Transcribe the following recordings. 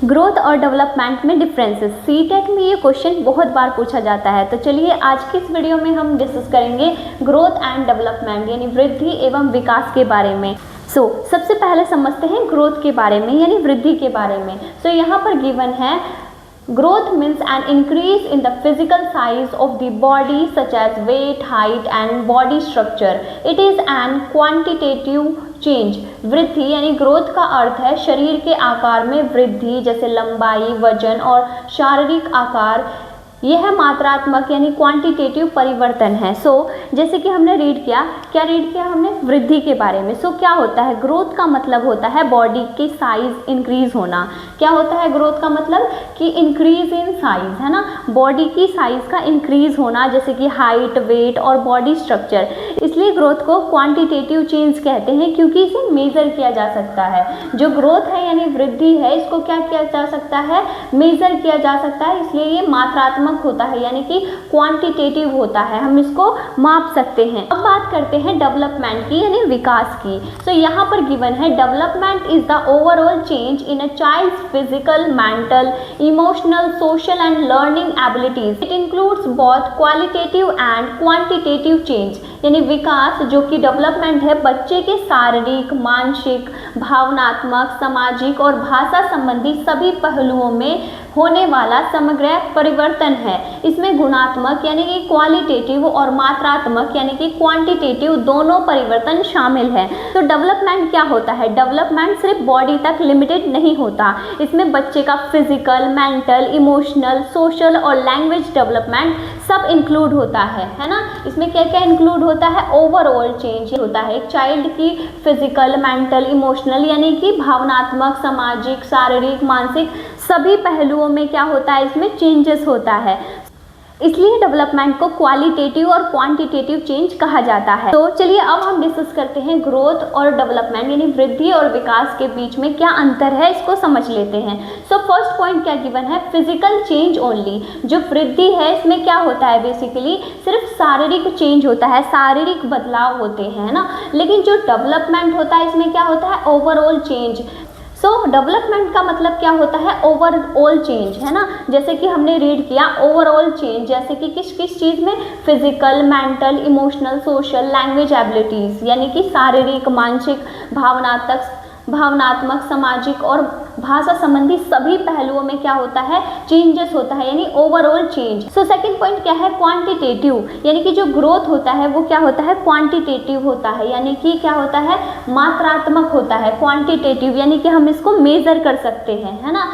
Growth और development में differences. CTET में ये क्वेश्चन बहुत बार पूछा जाता है। तो चलिए आज की इस वीडियो में हम डिस्कस करेंगे ग्रोथ एंड डेवलपमेंट यानी वृद्धि एवं विकास के बारे में। सबसे पहले समझते हैं ग्रोथ के बारे में यानी वृद्धि के बारे में। यहाँ पर गिवन है growth means an increase in the physical size of the body such as weight, height and body structure. It is an quantitative change. वृद्धि यानी ग्रोथ का अर्थ है शरीर के आकार में वृद्धि, जैसे लंबाई, वजन और शारीरिक आकार। यह मात्रात्मक यानी क्वांटिटेटिव परिवर्तन है। जैसे कि हमने रीड किया, क्या रीड किया हमने वृद्धि के बारे में। क्या होता है ग्रोथ का मतलब होता है बॉडी की साइज इंक्रीज होना। क्या होता है ग्रोथ का मतलब कि इंक्रीज इन साइज, है ना, बॉडी की साइज का इंक्रीज होना, जैसे कि हाइट, वेट और बॉडी स्ट्रक्चर। इसलिए ग्रोथ को क्वांटिटेटिव चेंज कहते हैं क्योंकि इसे मेजर किया जा सकता है। जो ग्रोथ है यानी वृद्धि है, इसको क्या किया जा सकता है, मेजर किया जा सकता है। इसलिए ये मात्रात्मक होता है यानी कि क्वांटिटेटिव होता है, हम इसको माप सकते हैं। अब बात करते हैं डेवलपमेंट की यानी विकास की। यहाँ पर गिवन है development is the overall change in a child's physical, mental, emotional, social and learning abilities. It includes both qualitative and quantitative change. यानी विकास जो कि डेवलपमेंट है बच्चे के शारीरिक, मानसिक, भावनात्मक, सामाजिक और भाषा संबंधी सभी पहलुओं में होने वाला समग्र परिवर्तन है। इसमें गुणात्मक यानी कि क्वालिटेटिव और मात्रात्मक यानी कि क्वांटिटेटिव दोनों परिवर्तन शामिल है। तो डेवलपमेंट क्या होता है, डेवलपमेंट सिर्फ बॉडी तक लिमिटेड नहीं होता। इसमें बच्चे का फिजिकल, मेंटल, इमोशनल, सोशल और लैंग्वेज डेवलपमेंट सब इंक्लूड होता है ना। इसमें क्या क्या इंक्लूड होता है, ओवरऑल चेंज होता है एक चाइल्ड की फिजिकल, मेंटल, इमोशनल यानी कि भावनात्मक, सामाजिक, शारीरिक, मानसिक सभी पहलुओं में क्या होता है, इसमें चेंजेस होता है। इसलिए डेवलपमेंट को क्वालिटेटिव और क्वांटिटेटिव चेंज कहा जाता है। तो चलिए अब हम डिस्कस करते हैं ग्रोथ और डेवलपमेंट यानी वृद्धि और विकास के बीच में क्या अंतर है, इसको समझ लेते हैं। फर्स्ट पॉइंट क्या गिवन है, फिजिकल चेंज ओनली। जो वृद्धि है इसमें क्या होता है, बेसिकली सिर्फ शारीरिक चेंज होता है, शारीरिक बदलाव होते हैं ना। लेकिन जो डेवलपमेंट होता है इसमें क्या होता है, ओवरऑल चेंज। डेवलपमेंट का मतलब क्या होता है, ओवरऑल चेंज, है ना। जैसे कि हमने रीड किया ओवरऑल चेंज, जैसे कि किस किस चीज़ में, physical, mental, emotional, social, language abilities यानी कि शारीरिक, मानसिक, भावनात्मक, सामाजिक और भाषा संबंधी सभी पहलुओं में क्या होता है, चेंजेस होता है यानी ओवरऑल चेंज। सेकंड पॉइंट क्या है, क्वांटिटेटिव यानी कि जो ग्रोथ होता है वो क्या होता है, क्वांटिटेटिव होता है यानी कि क्या होता है, मात्रात्मक होता है। क्वांटिटेटिव यानी कि हम इसको मेजर कर सकते हैं, है ना।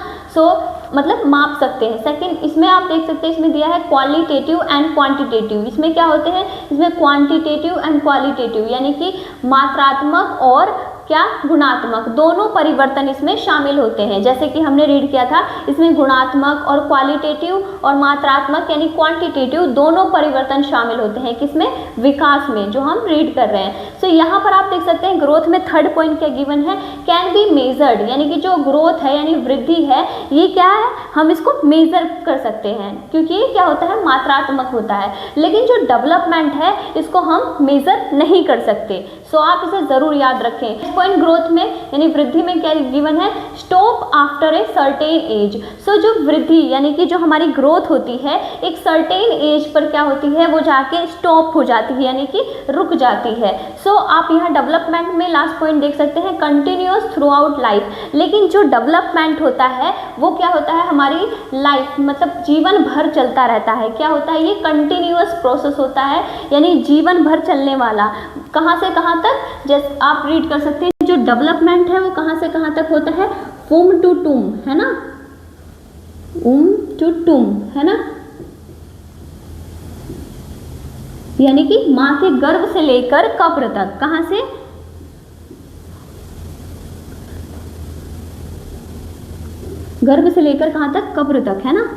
मतलब माप सकते हैं। सेकंड, इसमें आप देख सकते हैं इसमें दिया है क्वालिटेटिव एंड क्वांटिटेटिव। इसमें क्या होते हैं, इसमें क्वांटिटेटिव एंड क्वालिटेटिव यानी कि मात्रात्मक और क्या, गुणात्मक दोनों परिवर्तन इसमें शामिल होते हैं। जैसे कि हमने रीड किया था, इसमें गुणात्मक और क्वालिटेटिव और मात्रात्मक यानी क्वांटिटेटिव दोनों परिवर्तन शामिल होते हैं किसमें, विकास में, जो हम रीड कर रहे हैं। यहाँ पर आप देख सकते हैं ग्रोथ में थर्ड पॉइंट क्या गिवन है, कैन बी मेजर्ड यानी कि जो ग्रोथ है यानी वृद्धि है ये क्या है, हम इसको मेजर कर सकते हैं क्योंकि ये क्या होता है, मात्रात्मक होता है। लेकिन जो डेवलपमेंट है इसको हम मेजर नहीं कर सकते। आप इसे जरूर याद रखें। पॉइंट ग्रोथ में यानी वृद्धि में क्या गिवन है, stop after a certain age. जो वृद्धि यानी कि जो हमारी ग्रोथ होती है एक सर्टेन एज पर क्या होती है, वो जाके स्टॉप हो जाती है यानी कि रुक जाती है। आप यहाँ डेवलपमेंट में लास्ट पॉइंट देख सकते हैं, कंटिन्यूअस थ्रू आउट लाइफ। लेकिन जो डेवलपमेंट होता है वो क्या होता है, हमारी लाइफ मतलब जीवन भर चलता रहता है। क्या होता है, ये कंटिन्यूअस प्रोसेस होता है यानी जीवन भर चलने वाला। कहाँ से कहाँ तक, जैसे आप रीड कर सकते हैं, जो डेवलपमेंट है वो कहाँ से कहाँ तक होता है, वुम टू टूम, है ना, वुम टू टूम, है ना, यानी कि माँ के गर्भ से लेकर कब्र तक। कहाँ से, गर्भ से लेकर कहाँ तक, कब्र तक, है ना।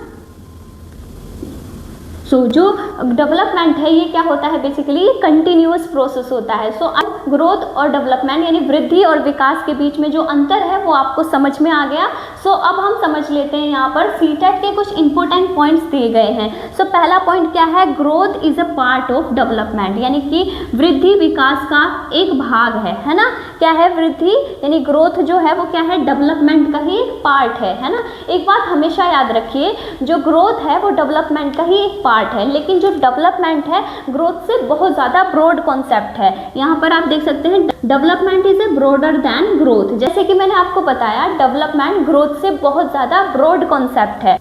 जो डेवलपमेंट है ये क्या होता है, बेसिकली कंटिन्यूअस प्रोसेस होता है। अब ग्रोथ और डेवलपमेंट यानी वृद्धि और विकास के बीच में जो अंतर है वो आपको समझ में आ गया। सो अब हम समझ लेते हैं यहाँ पर सीटेट के कुछ इंपॉर्टेंट पॉइंट्स दिए गए हैं। सो पहला पॉइंट क्या है, growth is a part of development, यानी कि वृद्धि विकास का एक भाग है ना। क्या है, वृद्धि यानी ग्रोथ जो है वो क्या है, डेवलपमेंट का ही एक पार्ट है ना। एक बात हमेशा याद रखिए, जो ग्रोथ है वो डेवलपमेंट का ही एक पार्ट है, लेकिन जो डेवलपमेंट है ग्रोथ से बहुत ज़्यादा ब्रॉड कॉन्सेप्ट है। यहाँ पर आप देख सकते हैं development is a broader then growth. जैसे कि मैंने आपको बताया डेवलपमेंट ग्रोथ से बहुत ज़्यादा ब्रॉड कॉन्सेप्ट है।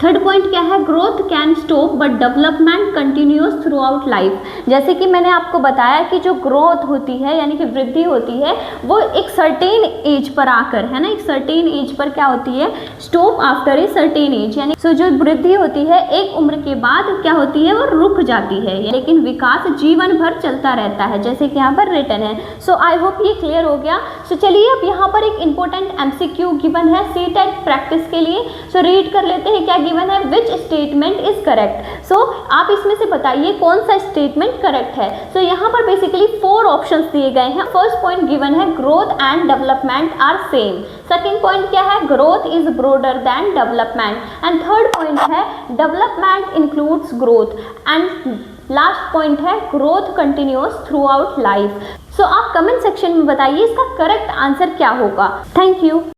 थर्ड पॉइंट क्या है, growth can stop but development continuous throughout life. जैसे कि मैंने आपको बताया कि जो ग्रोथ होती है यानी कि वृद्धि होती है वो एक सर्टेन एज पर आकर, है ना, एक सर्टेन एज पर क्या होती है, stop after a certain age, यानी सो जो वृद्धि होती है एक उम्र के बाद क्या होती है, वो रुक जाती है, लेकिन विकास जीवन भर चलता रहता है, जैसे कि यहाँ पर रिटन है। सो आई होप ये क्लियर हो गया। सो चलिए अब यहाँ पर एक इंपॉर्टेंट MCQ गिवन है सीटेट प्रैक्टिस के लिए। सो रीड कर लेते हैं क्या गिवन है, विच स्टेटमेंट इज करेक्ट। सो आप इसमें से बताइए कौन सा स्टेटमेंट करेक्ट है। सो यहाँ पर बेसिकली 4 ऑप्शंस दिए गए हैं। फर्स्ट पॉइंट गिवन है, growth and development are same. Second point क्या है, growth is broader than development. And third point है, development includes growth. And last point है, growth continues throughout life. So आप comment section में बताइए इसका correct answer क्या होगा। Thank you.